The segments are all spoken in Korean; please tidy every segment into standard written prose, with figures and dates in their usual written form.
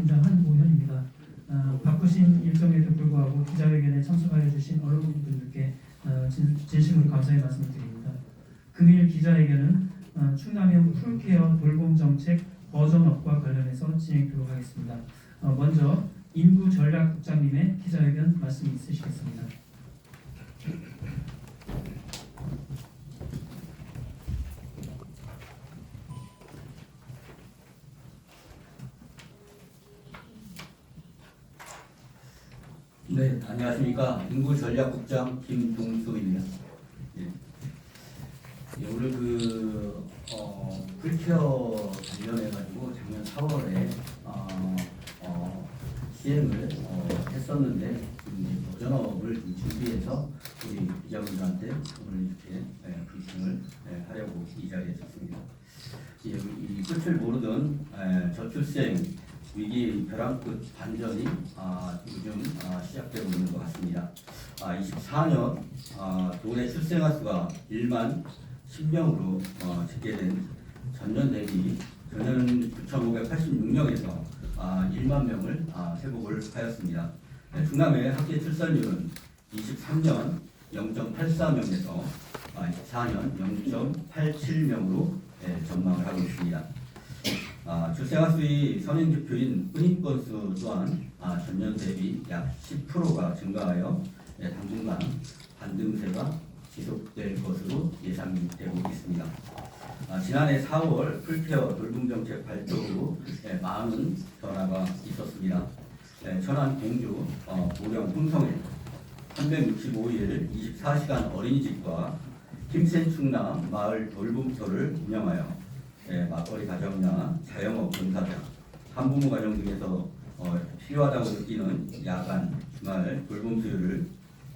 팀장 한오현입니다. 바쁘신 일정에도 불구하고 기자회견에 참석하여 주신 언론인분들께 진심으로 감사의 말씀을 드립니다. 금일 기자회견은 충남형 풀케어 돌봄정책 버전업과 관련해서 진행하도록 하겠습니다. 먼저 인구전략국장님의 기자회견 말씀이 있으시겠습니다. 네, 안녕하십니까. 인구전략국장 김동수입니다. 예. 오늘 풀케어 관련해가지고 작년 4월에 시행을 했었는데 버전업을 준비해서 우리 기자분들한테 오늘 이렇게 브리핑을 하려고 이 자리에 섰습니다. 이 끝을 모르던 저출생 위기 벼랑 끝 반전이 요즘 시작되고 있는 것 같습니다. 24년 도내 출생아 수가 1만 10명으로 집계된 전년 대비 전년 9,586명에서 1만 명을 회복을 하였습니다. 충남의 학계 출산율은 23년 0.84명에서 24년 0.87명으로 전망을 하고 있습니다. 출생아 수의 선행지표인 혼인 건수 또한 전년 대비 약 10%가 증가하여 당분간 반등세가 지속될 것으로 예상이 되고 있습니다. 지난해 4월 풀케어 돌봄정책 발표 후 많은 변화가 있었습니다. 천안, 공주, 보령, 홍성에 365일 24시간 어린이집과 힘센 충남 마을 돌봄소를 운영하여 맞벌이 가정이나 자영업 종사자, 한부모 가정 등에서 필요하다고 느끼는 야간, 주말 돌봄 수요를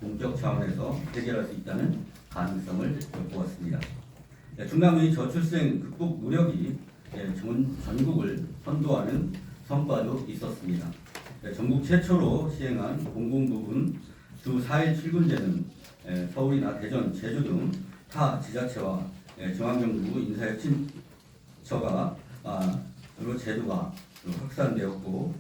공적 차원에서 해결할 수 있다는 가능성을 엿보았습니다. 충남의 저출생 극복 노력이 전국을 선도하는 성과도 있었습니다. 전국 최초로 시행한 공공부분 주 4일 출근제는 서울이나 대전, 제주 등 타 지자체와 중앙정부 인사혁신처가 제도가 확산되었고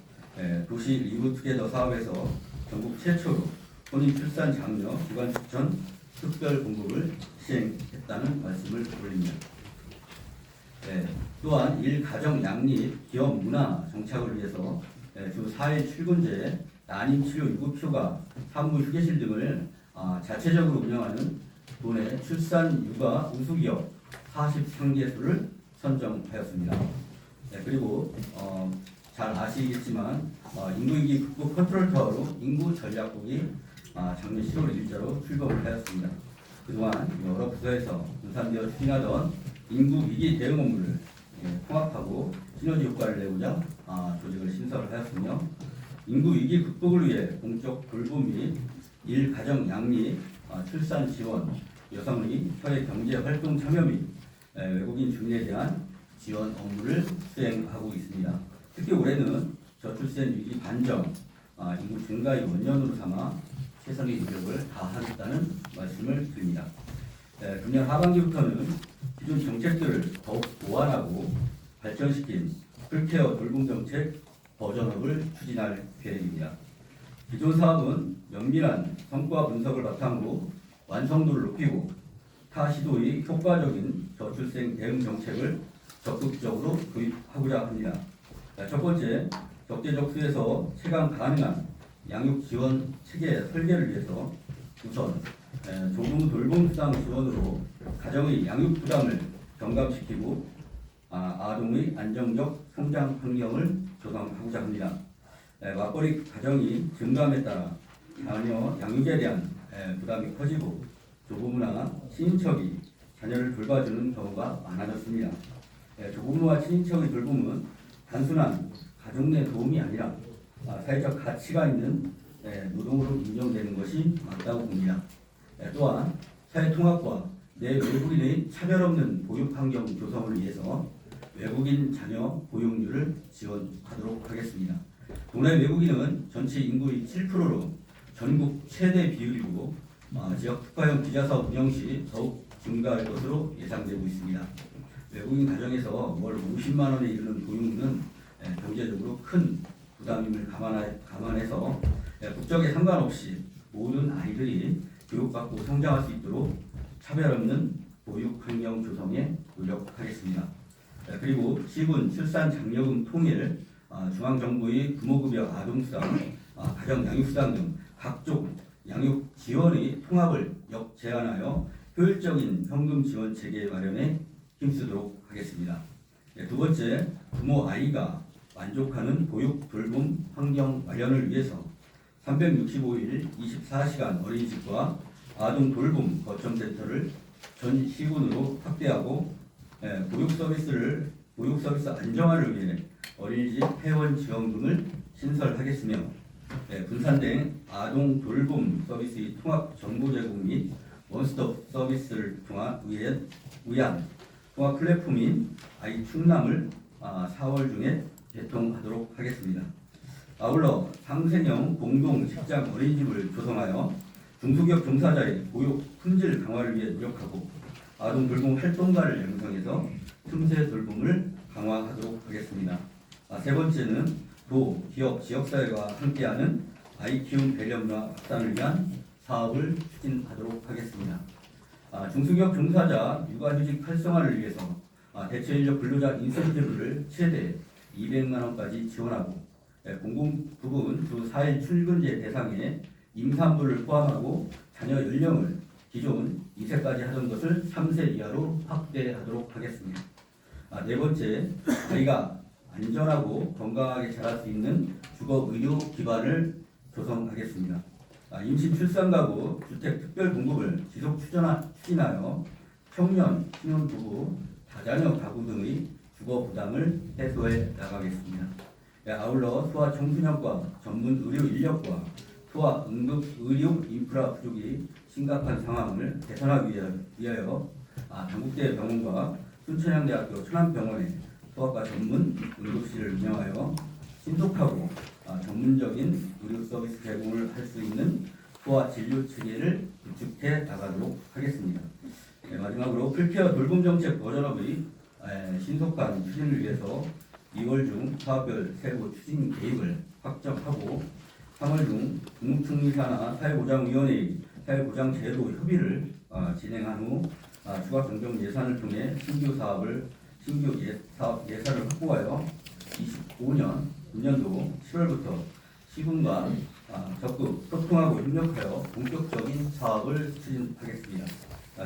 도시 리브투게더 사업에서 전국 최초로 혼인 출산 장려 기관 추천 특별 공급을 시행했다는 말씀을 올립니다. 또한 일가정 양립 기업 문화 정착을 위해서 주 4일 출근제 난임 치료 유급휴가 산부 휴게실 등을 자체적으로 운영하는 도내 출산 육아 우수기업 43개소를 선정하였습니다. 그리고 잘 아시겠지만 인구위기 극복 컨트롤타워로 인구전략국이 작년 10월 1일자로 출범을 하였습니다. 그동안 여러 부서에서 분산되어 추진하던 인구위기 대응 업무를 통합하고 시너지 효과를 내고자 조직을 신설을 하였으며 인구위기 극복을 위해 공적 돌봄 및 일가정 양립, 출산 지원, 여성의 사회 경제 활동 참여 및 외국인 주민에 대한 지원 업무를 수행하고 있습니다. 특히 올해는 저출생 위기 반정, 인구 증가의 원년으로 삼아 최선의 노력을 다하겠다는 말씀을 드립니다. 금년 하반기부터는 기존 정책들을 더욱 보완하고 발전시킨 풀케어 돌봄정책 버전업을 추진할 계획입니다. 기존 사업은 면밀한 성과 분석을 바탕으로 완성도를 높이고 타 시도의 효과적인 저출생 대응 정책을 적극적으로 도입하고자 합니다. 첫 번째, 적재적소에서 체감 가능한 양육 지원 체계 설계를 위해서 우선 조금 돌봄 수당 지원으로 가정의 양육 부담을 경감시키고 아동의 안정적 성장 환경을 조성하고자 합니다. 맞벌이 가정이 증가함에 따라 자녀 양육에 대한 부담이 커지고 조부모나 친인척이 자녀를 돌봐주는 경우가 많아졌습니다. 조부모와 친인척의 돌봄은 단순한 가족 내 도움이 아니라 사회적 가치가 있는 노동으로 인정되는 것이 맞다고 봅니다. 또한 사회 통합과 내 외국인의 차별 없는 보육 환경 조성을 위해서 외국인 자녀 보육률을 지원하도록 하겠습니다. 도내 외국인은 전체 인구의 7%로 전국 최대 비율이고 지역 특화형 비자사업 운영 시 더욱 증가할 것으로 예상되고 있습니다. 외국인 가정에서 월 50만 원에 이르는 보육은 경제적으로 큰 부담임을 감안해서 국적에 상관없이 모든 아이들이 교육받고 성장할 수 있도록 차별 없는 보육 환경 조성에 노력하겠습니다. 그리고 시군 출산 장려금 통일, 중앙정부의 부모급여 아동수당, 가정 양육수당 등 각종 양육 지원의 통합을 역제안하여 효율적인 현금 지원 체계 마련에 힘쓰도록 하겠습니다. 두 번째, 부모 아이가 만족하는 보육 돌봄 환경 마련을 위해서 365일 24시간 어린이집과 아동 돌봄 거점센터를 전 시군으로 확대하고 보육 서비스 안정화를 위해 어린이집 회원 지원금을 신설하겠으며 분산된 아동 돌봄 서비스의 통합 정보 제공 및 원스톱 서비스를 위한 통합 플랫폼인 아이 충남을 4월 중에 개통하도록 하겠습니다. 아울러 상생형 공동 직장 어린이집을 조성하여 중소기업 종사자의 보육 품질 강화를 위해 노력하고 아동 돌봄 활동가를 양성해서 틈새 돌봄을 강화하도록 하겠습니다. 세 번째는 도, 기업, 지역사회가 함께하는 아이 키움 배려문화 확산을 위한 사업을 추진하도록 하겠습니다. 중소기업 종사자 육아휴직 활성화를 위해서 대체인력 근로자 인센티브를 최대 200만 원까지 지원하고 공공부문 주 4일 출근제 대상에 임산부를 포함하고 자녀 연령을 기존 2세까지 하던 것을 3세 이하로 확대하도록 하겠습니다. 네 번째, 아이가 안전하고 건강하게 자랄 수 있는 주거 의료 기반을 조성하겠습니다. 임신 출산 가구 주택 특별 공급을 지속 추진하여 청년, 신혼부부, 다자녀 가구 등의 주거 부담을 해소해 나가겠습니다. 아울러 소아 청소년과 전문 의료 인력과 소아 응급 의료 인프라 부족이 심각한 상황을 개선하기 위하여 당국대 병원과 순천향대학교 천안병원에 소아과 전문 응급실을 운영하여 신속하고 전문적인 의료 서비스 제공을 할 수 있는 소아 진료 체계를 구축해 나가도록 하겠습니다. 마지막으로 풀케어 돌봄 정책 버전업의 신속한 추진을 위해서 2월 중 사업별 세부 추진 계획을 확정하고 3월 중 국무총리사나 사회보장위원회의 사회보장제도 협의를 진행한 후 추가 변경 예산을 통해 신규 사업 예산을 확보하여 25년 9년도 7월부터 시군과 적극 소통하고 협력하여 본격적인 사업을 추진하겠습니다.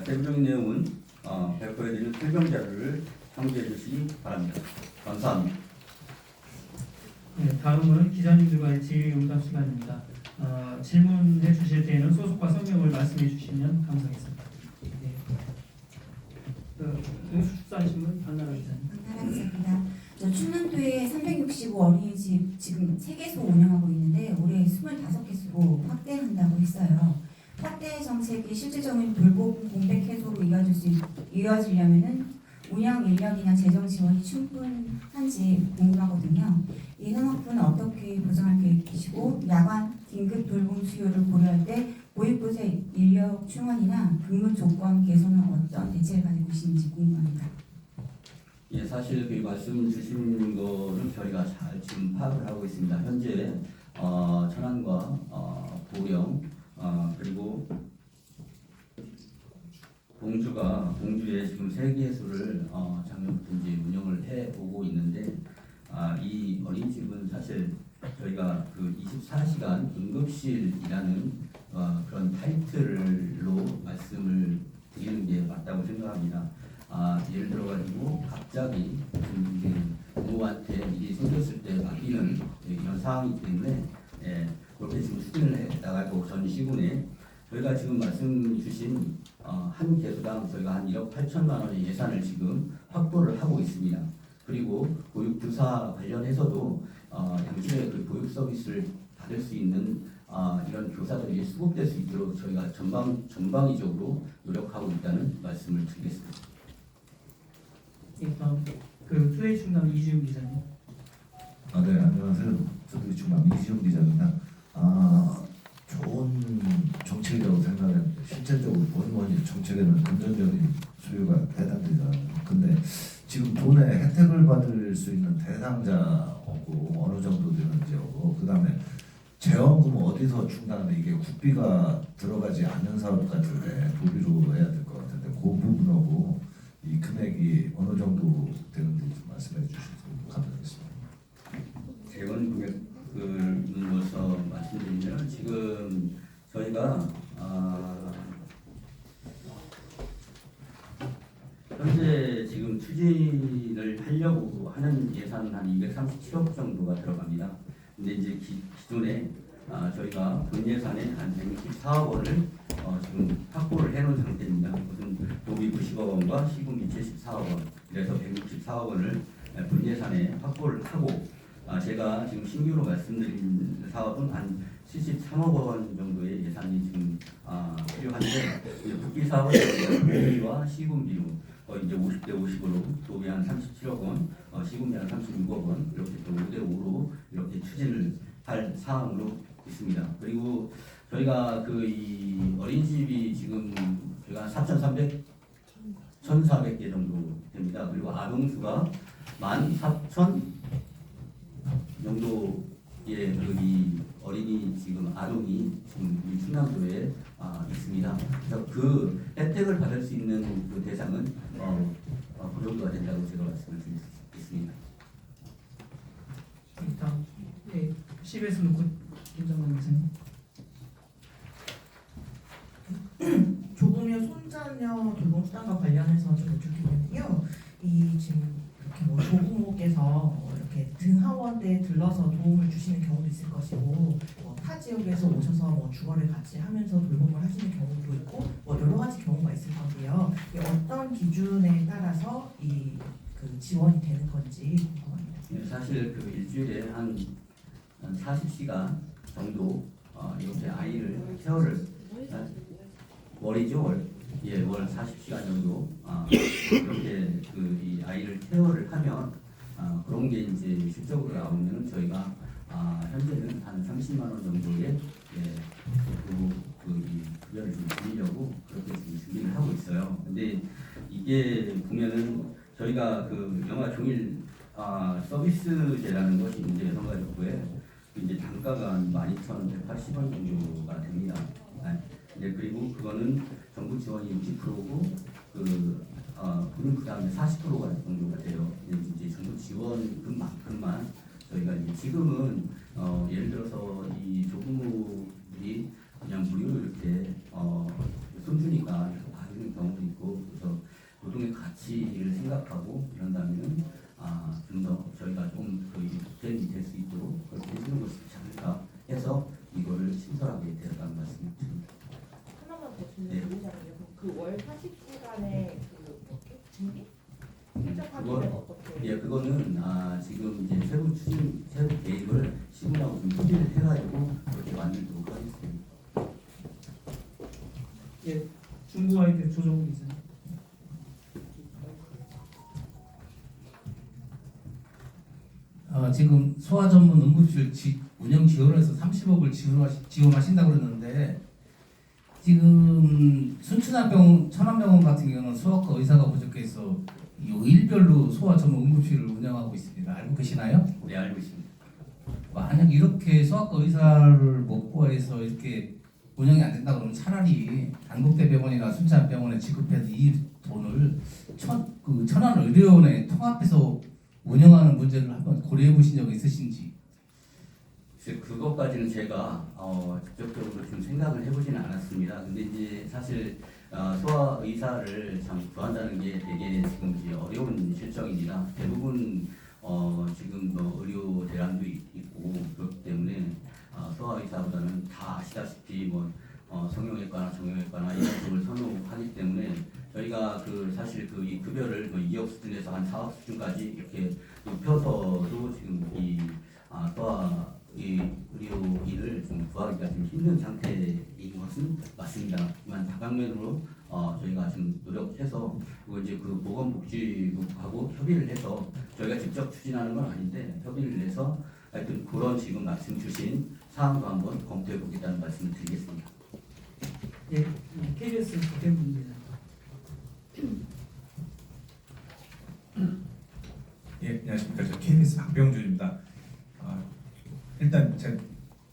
세부적인 내용은 발표해드리는 설명 자료를 참고해 주시기 바랍니다. 감사합니다. 네, 다음은 기자님들과의 질의응답 시간입니다. 질문해 주실 때에는 소속과 성명을 말씀해 주시면 감사하겠습니다. 네. 응수축산신문 박나라 기자님. 박나라 기자입니다. 저 충남도에 365 어린이집 지금 3개소 운영하고 있는데 올해 25개소로 확대한다고 했어요. 확대 정책이 실질적인 돌봄 공백 해소로 이어지려면은 운영 인력이나 재정 지원이 충분한지 궁금하거든요. 이 산업부는 어떻게 보장할 계획이시고 야간 긴급 돌봄 수요를 고려할 때 보육부서의 인력 충원이나 근무 조건 개선은 어떤 대책을 가지고 계신지 궁금합니다. 예, 사실 그 말씀 주신 거를 저희가 잘 지금 파악을 하고 있습니다. 현재 천안과 보령 그리고 공주에 지금 3개소를 작년부터 이제 운영을 해오고 있는데 이 어린이집은 사실 저희가 그 24시간 응급실이라는 그런 타이틀로 말씀을 드리는 게 맞다고 생각합니다. 예를 들어가지고 갑자기 부모한테 일이 생겼을 때 맡기는 이런 상황이기 때문에 그렇게 지금 추진을 해 나가고 전 시군에 저희가 지금 말씀 주신 한 개소당 저희가 한 1억 8천만 원의 예산을 지금 확보를 하고 있습니다. 그리고 보육교사 관련해서도 양질의 그 보육 서비스를 받을 수 있는 이런 교사들이 수급될 수 있도록 저희가 전방위적으로 노력하고 있다는 말씀을 드리겠습니다. 예, 다음 그 투데이 충남 이지훈 기자님. 네, 안녕하세요. 투데이 충남 이지훈 기자입니다. 좋은 정책이라고 생각합니다. 실질적으로 뭐니 정책에는 금전적인 수요가 대단되잖아요. 근데 지금 돈의 혜택을 받을 수 있는 대상자 없고 어느 정도 되는지 없고 재원금 어디서 충당하는 이게 국비가 들어가지 않는 사업 같은데 도비로 해야 될 것 같은데 그 부분하고 이 금액이 어느 정도 되는지 좀 말씀해 주셔서 감사하겠습니다. 재원 금액을로서 말씀드리면 지금 저희가 현재 지금 추진을 하려고 하는 예산은 한 237억 정도가 들어갑니다. 근데 이제 기존에 저희가 본 예산에 한 164억 원을 지금 확보를 해놓은 상태입니다. 무슨 도비 90억 원과 시군비 74억 원, 그래서 164억 원을 본 예산에 확보를 하고 제가 지금 신규로 말씀드린 사업은 한 73억 원 정도의 예산이 지금 필요한데 이제 국비 사업은 도비와 시군비로 이제 50대 50으로 도비 한 37억 원, 시군비 한 36억 원 이렇게 또 5대 5로 이렇게 추진을 할 사항으로 있습니다. 그리고 저희가 그 이 어린이집이 지금 저희가 4,300, 1,400개 정도 됩니다. 그리고 아동수가 14,000 정도의 그 이 어린이 지금 아동이 지금 우리 충남도에 있습니다. 그래서 그 혜택을 받을 수 있는 그 대상은 그 정도가 된다고 제가 말씀을 드리겠습니다. 일단 예, CBS는 김정만 기자님. 조부모 손자녀 돌봄수당과 관련해서 좀 여쭙겠는데요. 이 지금 이렇게 뭐 조부모께서 이렇게 등하원대에 들러서 도움을 주시는 경우도 있을 것이고, 타 지역에서 오셔서 주거를 같이 하면서 돌봄을 하시는 경우도 있고, 여러 가지 경우가 있을 건데요. 어떤 기준에 따라서 이 그 지원이 되는 건지 궁금합니다. 네, 사실 그 일주일에 한 40시간 정도 이렇게 아이를 케어를 월이죠 월. 예, 월 40시간 정도 이렇게 그 이 아이를 케어를 하면 그런 게 이제 실적으로 나오면 저희가 현재는 한 30만 원 정도의 이 급여를 좀 드리려고 그렇게 지금 준비를 하고 있어요. 근데 이게 보면은 저희가 그 영아 종일 서비스제라는 것이 이제 여성가족부에 이제 단가가 한 12,180원 정도가 됩니다. 네, 그리고 그거는 정부 지원이 60%고 본인 부담이 40%가 정도가 돼요. 이제 정부 지원금만큼만 저희가 이제 지금은 예를 들어서 이 조부모들이 그냥 무료로 이렇게 손주니까 이렇게 봐주는 경우도 있고, 그래서 노동의 가치를 생각하고 이런다면은 좀 더 저희가 좀 보탬이 될 수 있도록 그렇게 해주는 것이 좋지 않을까 해서 이거를 신설하게 되었다는 말씀을 드립니다. 하나만 더 질문드리자면요. 그 월 40시간의 그 뭐게 준비? 실적 확인은 어떻게? 예, 그거는 지금 이제 세부 계획을 시군하고 좀 협의를 해가지고 그렇게 만들도록 하겠습니다. 예, 중부와이드 조정우 기자님. 지금 소아 전문 응급실 운영 지원에서 30억을 지원하신다고 그러는데, 지금 순천안병원, 천안병원 같은 경우는 소아과 의사가 부족해서 요일별로 소아 전문 응급실을 운영하고 있습니다. 알고 계시나요? 네, 알고 있습니다. 만약 이렇게 소아과 의사를 못 구해서 이렇게 운영이 안 된다 그러면 차라리 단국대병원이나 순천안병원에 지급해서 이 돈을 천안의료원에 통합해서 운영하는 문제를 한번 고려해 보신 적 있으신지? 그것까지는 제가 직접적으로 좀 생각을 해보지는 않았습니다. 근데 이제 사실 소아 의사를 참 구한다는 게 되게 지금 이제 어려운 실정입니다. 대부분 지금 의료 대란도 있고 그렇기 때문에 소아 의사보다는 다 아시다시피 성형외과나 정형외과나 이런 쪽을 선호하기 때문에 저희가 사실 이 급여를 2억 수준에서 한 4억 수준까지 이렇게 높여서도 지금 이 소아 의료인을 좀 구하기가 좀 힘든 상태인 것은 맞습니다. 하지만 다방면으로 저희가 지금 노력해서 그리고 이제 그 보건복지국하고 협의를 해서 저희가 직접 추진하는 건 아닌데 협의를 해서 하여튼 그런 지금 말씀 주신 사항도 한번 검토해 보겠다는 말씀을 드리겠습니다. 예, KBS 박병준 기자. 예, 안녕하십니까. 저 KBS 박병준입니다. 일단 제가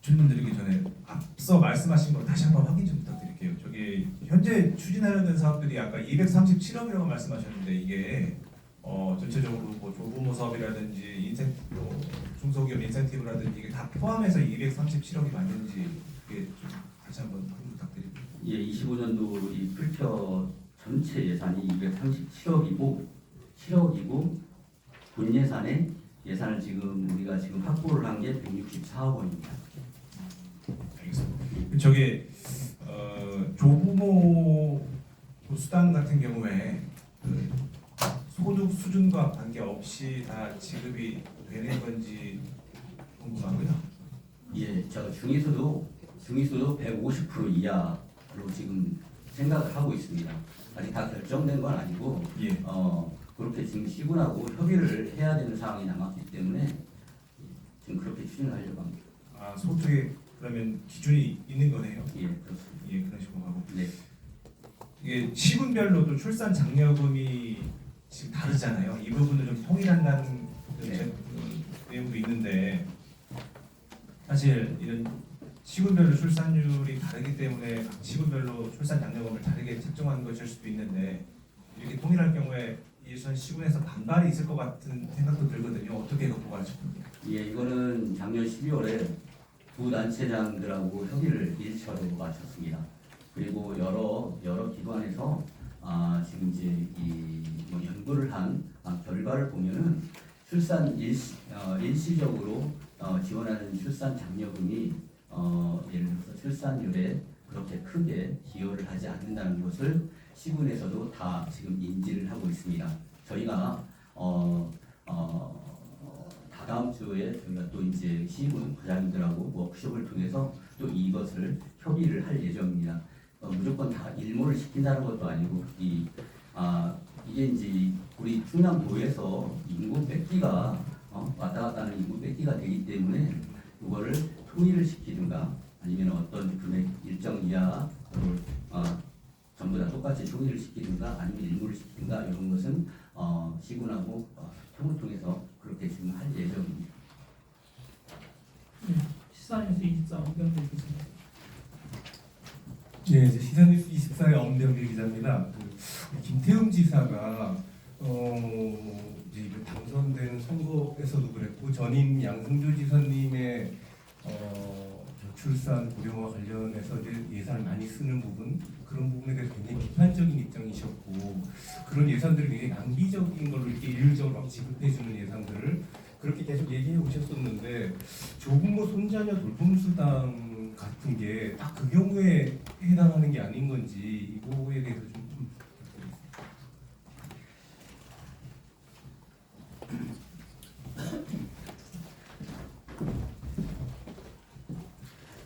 질문 드리기 전에 앞서 말씀하신 거 다시 한번 확인 좀 부탁드릴게요. 저기 현재 추진하려는 사업들이 아까 237억이라고 말씀하셨는데 이게 전체적으로 뭐 조부모 사업이라든지 중소기업 인센티브라든지 이게 다 포함해서 237억이 맞는지 그게 좀 다시 한번 확인 부탁드립니다. 예, 25년도 이 풀표 전체 예산이 237억이고 본 예산에 예산을 지금 우리가 지금 확보를 한 게 164억 원입니다. 알겠습니다. 저게 조부모 수당 같은 경우에 그 소득 수준과 관계없이 다 지급이 되는 건지 궁금하고요. 예, 제가 중위소도 150% 이하로 지금 생각을 하고 있습니다. 아직 다 결정된 건 아니고 예. 그렇게 지금 시군하고 협의를 해야 되는 상황이 남았기 때문에 지금 그렇게 추진을 하려고 합니다. 아, 소득에 그러면 기준이 있는 거네요. 예, 그렇습니다. 예, 그런 식으로 하고. 네, 이게 시군별로도 출산 장려금이 지금 다르잖아요. 이 부분을 좀 통일한다는 네. 내용도 있는데 사실 이런 시군별로 출산율이 다르기 때문에 각 시군별로 출산 장려금을 다르게 책정하는 것일 수도 있는데 이렇게 통일할 경우에 이선 시군에서 반발이 있을 것 같은 생각도 들거든요. 어떻게 극복할 싶습니까? 예, 이거는 작년 12월에 두 단체장들하고 협의를 1차로 마쳤습니다. 그리고 여러 기관에서 지금 이제 뭐 연구를 한 결과를 보면은 출산 일시적으로 지원하는 출산 장려금이 예를 들어서 출산율에 그렇게 크게 기여를 하지 않는다는 것을 시군에서도 다 지금 인지를 하고 있습니다. 저희가 다다음 주에 저희가 또 이제 시군 과장님들하고 워크숍을 통해서 또 이것을 협의를 할 예정입니다. 무조건 다 일몰을 시킨다는 것도 아니고 이게 이제 우리 충남도에서 인구 뺏기가 왔다 갔다 하는 인구 뺏기가 되기 때문에 이거를 통일을 시키든가 아니면 어떤 금액 일정 이하로 전부 다 똑같이 통일을 시키든가 아니면 일몰을 시키든가 이런 것은 시군하고 소통을 통해서 그렇게 지금 할 예정입니다. 시사뉴스 24 엄경필 기자입니다. 네, 시사뉴스 24의 엄병길 기자입니다. 김태흠 지사가 이제 이번 당선된 선거에서도 그랬고 전임 양승조 지사님의 출산 고령화 관련해서 이제 예산을 많이 쓰는 부분 그런 부분에 대해서 굉장히 비판적인 입장이셨고 그런 예산들이 굉장히 낭비적인 걸로 이렇게 일률적으로 막 지급해주는 예산들을 그렇게 계속 얘기해 오셨었는데 조부모 손자녀 돌봄수당 같은 게 딱 그 경우에 해당하는 게 아닌 건지 이거에 대해서 좀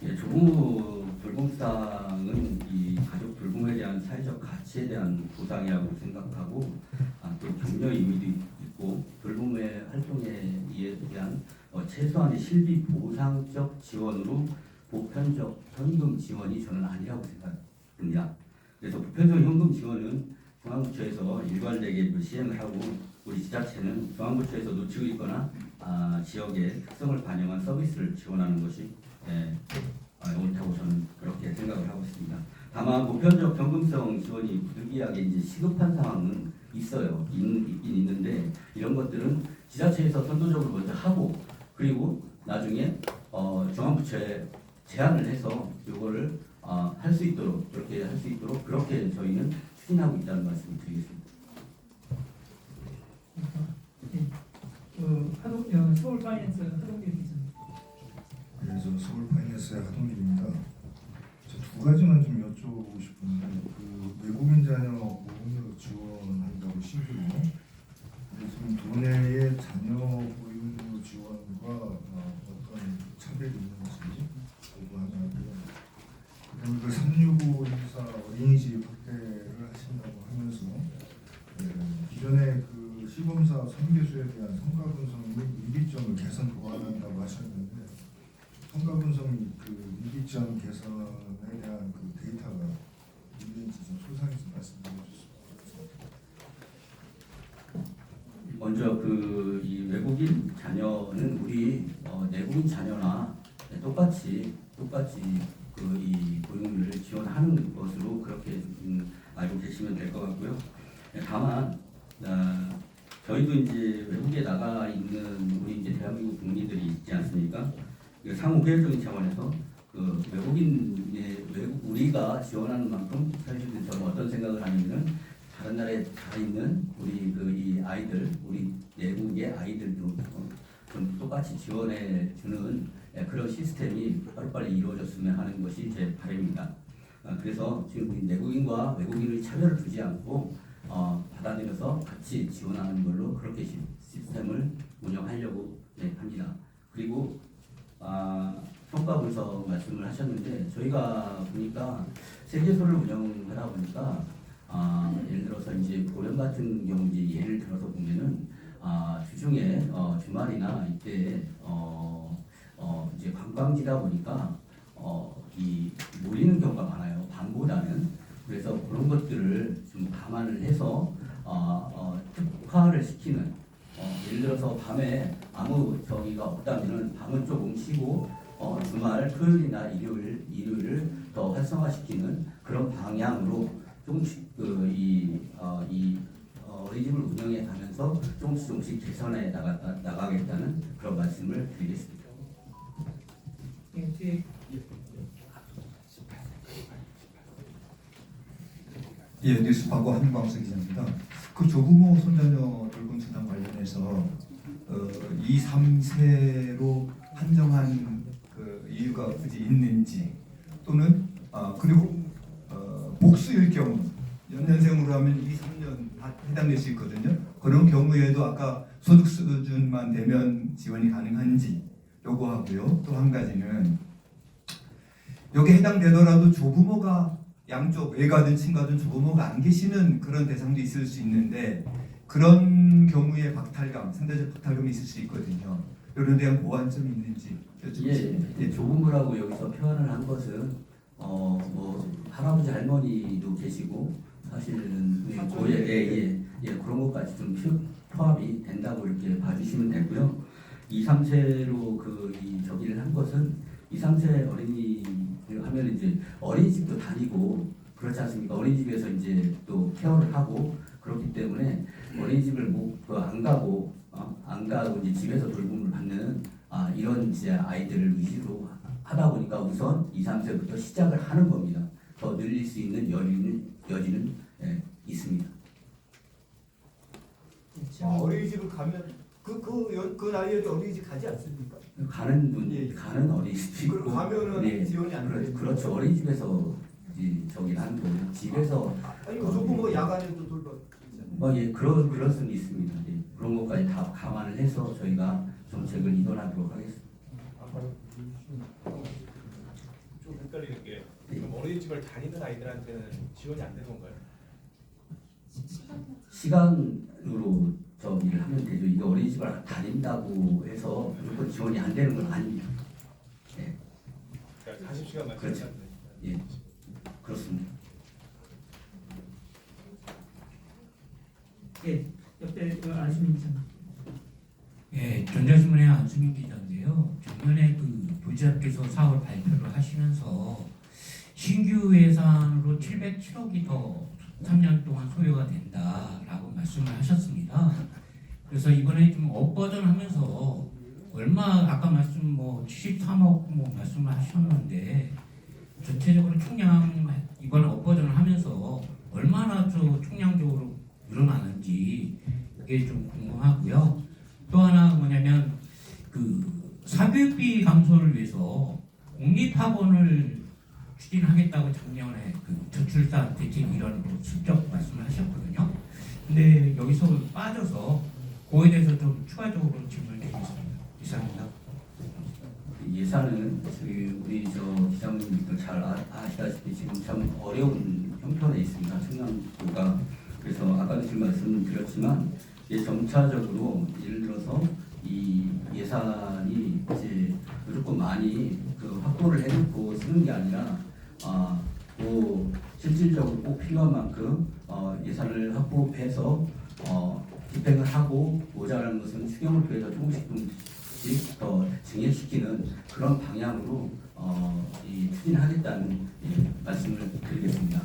예, 조부모 돌봄수당은 이 가족 돌봄에 대한 사회적 가치에 대한 보상이라고 생각하고 또 격려 의미도 있고 돌봄의 활동에 대한 최소한의 실비 보상적 지원으로 보편적 현금 지원이 저는 아니라고 생각합니다. 그래서 보편적 현금 지원은 중앙부처에서 일관되게 시행을 하고 우리 지자체는 중앙부처에서 놓치고 있거나 지역의 특성을 반영한 서비스를 지원하는 것이 옳다고 저는 그렇게 생각을 하고 있습니다. 다만 보편적 현금성 지원이 부득이하게 이제 시급한 상황은 있어요. 있긴 있는데 이런 것들은 지자체에서 선도적으로 먼저 하고 그리고 나중에 중앙부처에 제안을 해서 이거를 할 수 있도록 그렇게 할 수 있도록 그렇게 저희는 추진하고 있다는 말씀을 드리겠습니다. 서울 파이낸스 하동길 기자입니다. 네, 저 서울 파이낸스의 하동길입니다. 두 가지만 좀 여쭤보고 싶은데 그 외국인 자녀 보험료 지원한다고 신규로 지금 도내의 자녀 보험료 지원과 어떤 차별이 있는지 그거 하나 하고요. 그다음에 그 365 24 어린이집 확대를 하신다고 하면서 기존의 그 시범사 선교수에 대한 성과 분석 및 임기점을 개선 보완한다고 하셨는데 성과 분석 및 그 임기점 개선에 대한 그 데이터가 있는지 좀 소상해서 말씀해 주셨습니다. 먼저 이 외국인 자녀는 우리 내국인 자녀나 똑같이 그 이 고용률을 지원하는 것으로 그렇게 알고 계시면 될 것 같고요. 다만 저희도 이제 외국에 나가 있는 우리 이제 대한민국 국민들이 있지 않습니까? 상호 후회적인 차원에서 그 우리가 지원하는 만큼 사실 저는 어떤 생각을 하냐면은 다른 나라에 가 있는 우리 그 이 아이들, 우리 내국의 아이들도 좀 똑같이 지원해 주는 그런 시스템이 빨리빨리 이루어졌으면 하는 것이 제 바람입니다. 그래서 지금 내국인과 외국인의 차별을 두지 않고 받아들여서 같이 지원하는 걸로 그렇게 시스템을 운영하려고 합니다. 그리고 평가 분석 말씀을 하셨는데 저희가 보니까 세계소를 운영하다 보니까 예를 들어서 이제 고령 같은 경우 이제 예를 들어서 보면은 주중에 주말이나 이때 이제 관광지다 보니까 이 몰리는 경우가 많아요. 밤보다는. 그래서 그런 것들을 좀 감안을 해서 특화를 시키는 예를 들어서 밤에 아무 저기가 없다면은 밤은 조금 쉬고 주말 토요일이나 일요일을 더 활성화시키는 그런 방향으로 조금씩 어린이집을 운영해 가면서 조금씩 개선해 나가겠다는 그런 말씀을 드리겠습니다. 예, 뒤에 예, 뉴스파고 한방석 기자입니다. 그 조부모 손자녀 돌봄 수당 관련해서 2, 3세로 한정한 그 이유가 굳이 있는지 또는 그리고 복수일 경우 연년생으로 하면 2, 3년 다 해당될 수 있거든요. 그런 경우에도 아까 소득 수준만 되면 지원이 가능한지 요구하고요. 또 한 가지는 여기 해당되더라도 조부모가 양쪽 외가든 친가든 조부모가 안 계시는 그런 대상도 있을 수 있는데 그런 경우에 박탈감, 상대적 박탈감이 있을 수 있거든요. 이런 데한 보완점이 있는지 예, 조부모라고 여기서 표현을 한 것은 뭐 할아버지 할머니도 계시고 사실은 고에 그런 것까지 좀 포함이 된다고 이렇게 봐주시면 되고요. 2, 3세로 저기를 한 것은 2, 3세 어린이 하면 이제 어린이집도 다니고 그렇지 않습니까? 어린이집에서 이제 또 케어를 하고 그렇기 때문에 어린이집을 안 가고 이제 집에서 돌봄을 받는 이런 이제 아이들을 위주로 하다 보니까 우선 2, 3세부터 시작을 하는 겁니다. 더 늘릴 수 있는 여지는 있습니다. 어린이집을 가면 그 나이에도 어린이집 가지 않습니까? 가는 어린이집이 있고 그럼 가면은 지원이 안 되죠. 그렇죠. 어린이집에서 저기 하는 거예요. 집에서 아니 조부모 야간에도 돌봐. 그런 수는 있습니다. 그런 것까지 다 감안을 해서 저희가 정책을 이동하도록 하겠습니다. 좀 헷갈리는 게 그럼 어린이집을 다니는 아이들한테는 지원이 안 되는 건가요? 시간으로 저기를 하면 되죠. 이게 어린이집을 다닌다고 해서 무조건 지원이 안 되는 건 아닙니다. 네. 그러니까 40시간만 그렇죠. 예, 그렇습니다. 예, 옆에 안수민 기자. 예, 전자신문의 안수민 기자인데요. 작년에 그 도지사께서 사업을 발표를 하시면서 신규 예산으로 707억이 더 3년 동안 소요가 된다라고 말씀을 하셨습니다. 그래서 이번에 좀 업버전하면서 아까 말씀 73억 말씀을 하셨는데 전체적으로 총량 이번에 업버전을 하면서 얼마나 총량적으로 늘어나는지 그게 좀 궁금하고요. 또 하나 뭐냐면 그 사교육비 감소를 위해서 공립학원을 추진하겠다고 작년에 그 저출산 대책 일환으로 슬쩍 말씀을 하셨거든요. 근데 여기서 빠져서 그거에 대해서 좀 추가적으로 질문을 드리겠습니다. 이상입니다. 예산은 우리 기자님도 잘 아시다시피 지금 참 어려운 형편에 있습니다. 청량도가. 그래서 아까도 지금 말씀드렸지만 점차적으로 예를 들어서 이 예산이 이제 무조건 많이 확보를 해놓고 쓰는 게 아니라 실질적으로 꼭 필요한 만큼 예산을 확보해서 집행을 하고 모자라는 것은 추경을 통해서 조금씩 좀 조금씩 더 증액시키는 그런 방향으로 추진하겠다는 말씀을 드리겠습니다.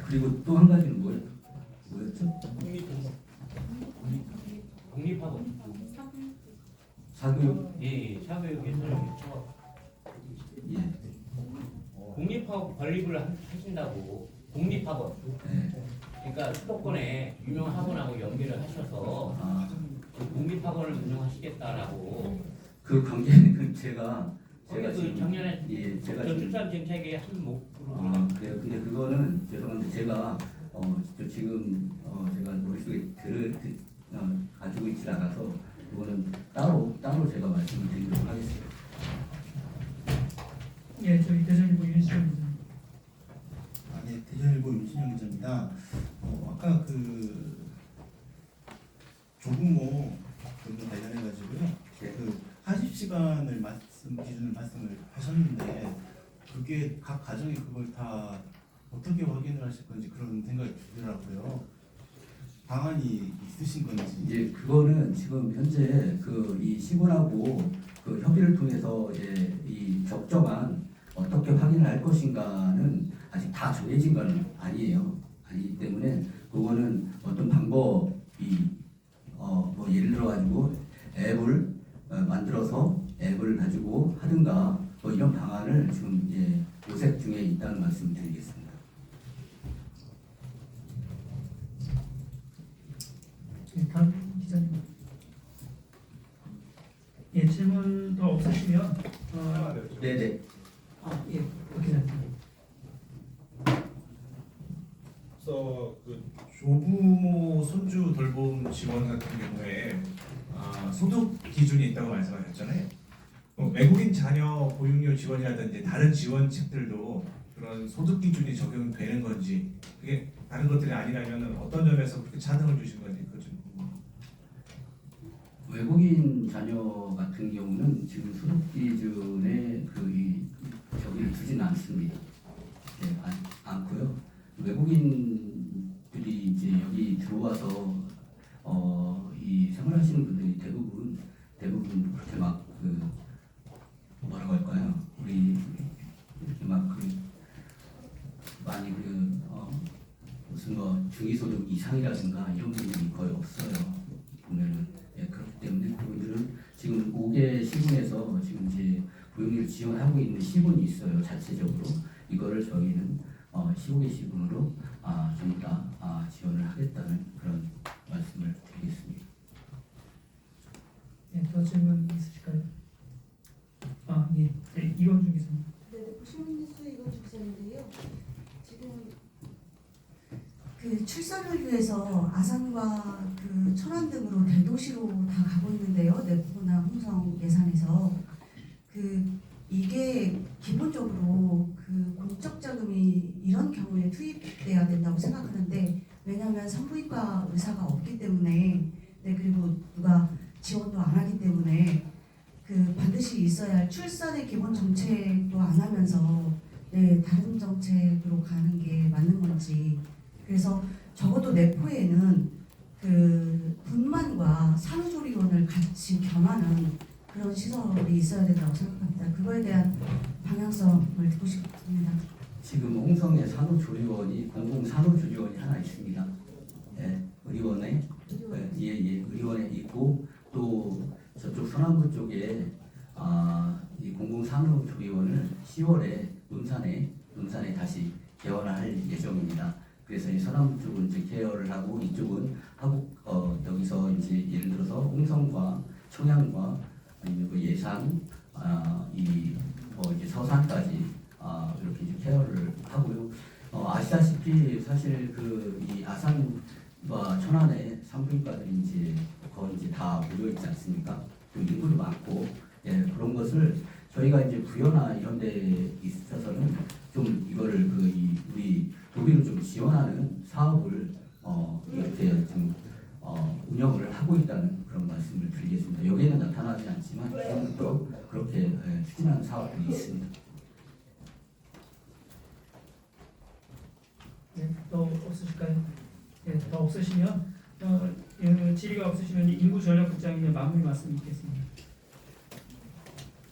그리고 또 한 가지는 뭐였죠? 공립학원. 사교육. 예, 사교육 예산을 쳐. 예. 공립학원 건립을 하신다고 공립학원. 네. 그러니까 수도권에 유명한 학원하고 연계를 하셔서 그 공립학원을 운영하시겠다라고. 그 관계는 제가 그 지금 작년에 제가 저출산 정책의 한 목표로. 그래요. 근데 그거는 죄송한데 제가 지금 제가 머릿속에 가지고 있지 않아서 그거는 따로 제가 말씀을 드리도록 하겠습니다. 예, 저희 대전일보 윤수영 기자. 네, 대전일보 윤신영 기자입니다. 아까 조부모 부분 관련해가지고요. 그 40시간을 기준을 말씀을 하셨는데 그게 각 가정이 그걸 다 어떻게 확인을 하실 건지 그런 생각이 들더라고요. 방안이 있으신 건지. 이제 그거는 지금 현재 이 시군하고 그 협의를 통해서 이제 이 적정한 어떻게 확인을 할 것인가는 아직 다 정해진 건 아니에요. 아니기 때문에 그거는 어떤 방법이 뭐 예를 들어 가지고 앱을 만들어서 앱을 가지고 하든가 뭐 이런 방안을 지금 이제 모색 중에 있다는 말씀을 드리겠습니다. 예, 다음 기자님. 예, 질문 더 없으시면 네네. 예, 기자님. 그래서 그 조부모 손주 돌봄 지원 같은 경우에 소득 기준이 있다고 말씀하셨잖아요. 외국인 자녀 보육료 지원이라든지 다른 지원책들도 그런 소득 기준이 적용되는 건지, 그게 다른 것들이 아니라면 어떤 점에서 그렇게 차등을 주신 건지 그거 좀 궁금합니다. 외국인 자녀 같은 경우는 지금 소득 기준에 저기를 두지는 않습니다. 네, 않고요. 외국인들이 이제 여기 들어와서 이 생활하시는 분들이 대부분 그렇게 막 뭐라고 할까요? 우리 이렇게 막 많이 무슨 뭐 중위소득 이상이라든가 이런 분들이 거의 없어요. 보면은 그렇기 때문에 그분들은 지금 5개 시군에서 지금 이제 보육료를 지원하고 있는 시군이 있어요. 자체적으로 이거를 저희는 15개 시군으로 전부 다 지원을 하겠다는 그런 말씀을 드리겠습니다. 예, 더 질문 있으실까요? 예, 네, 이원중 기자님. 네, 시민뉴스 이건주 기자인데요. 지금 그 출산을 위해서 아산과 그 천안 등으로 대도시로 다 가고 있는데요. 내부나 홍성 예산에서 이게 기본적으로 공적 자금이 이런 경우에 투입돼야 된다고 생각하는데, 왜냐하면 산부인과 의사가 없기 때문에, 네, 그리고 누가 지원도 안 하기 때문에 반드시 있어야 할 출산의 기본 정책도 안 하면서 네, 다른 정책으로 가는 게 맞는 건지. 그래서 적어도 내포에는 분만과 산후조리원을 같이 겸하는 그런 시설이 있어야 된다고 생각합니다. 그거에 대한 방향성을 듣고 싶습니다. 지금 홍성에 산후조리원이 공공 산후조리원이 하나 있습니다. 예, 의료원에 의료원에 있고 또 저쪽 서남부 쪽에 이 공공 산후조리원을 10월에 논산에 다시 개원을 할 예정입니다. 그래서 이 서남부 쪽은 이제 개열을 하고 이쪽은 여기서 이제 예를 들어서 홍성과 청양과 아니면 예산 이제 서산까지 이렇게 이제 케어를 하고요. 아시다시피 사실 이 아산과 천안에 산부인과들이 이제 거의 이제 다 모여 있지 않습니까? 또 인구도 많고 그런 것을 저희가 이제 부여나 이런 데 있어서는 좀 이거를 우리 도비로 좀 지원하는 사업을 이렇게 좀 운영을 하고 있다는 그런 말씀을 드리겠습니다. 여기에는 나타나지 않지만 또 그렇게 추진하는 사업들이 있습니다. 네, 또 없으실까요? 예, 더 없으시면 질의가 없으시면 인구전략국장님의 마무리 말씀 있겠습니다.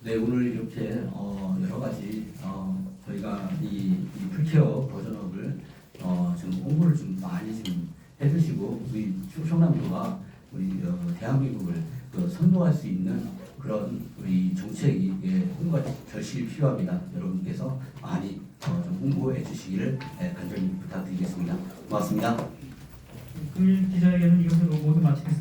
네, 오늘 이렇게 여러 가지 저희가 이 풀케어 버전업을 좀 홍보를 좀 많이 좀 해주시고 우리 충청남도가 우리 대한민국을 선도할 수 있는 그런 우리 정책이 홍보가 절실히 필요합니다. 여러분께서 많이 좀 홍보해 주시기를 간절히 부탁드리겠습니다. 고맙습니다. 금일 기자회견은 이것으로 모두 마치겠습니다.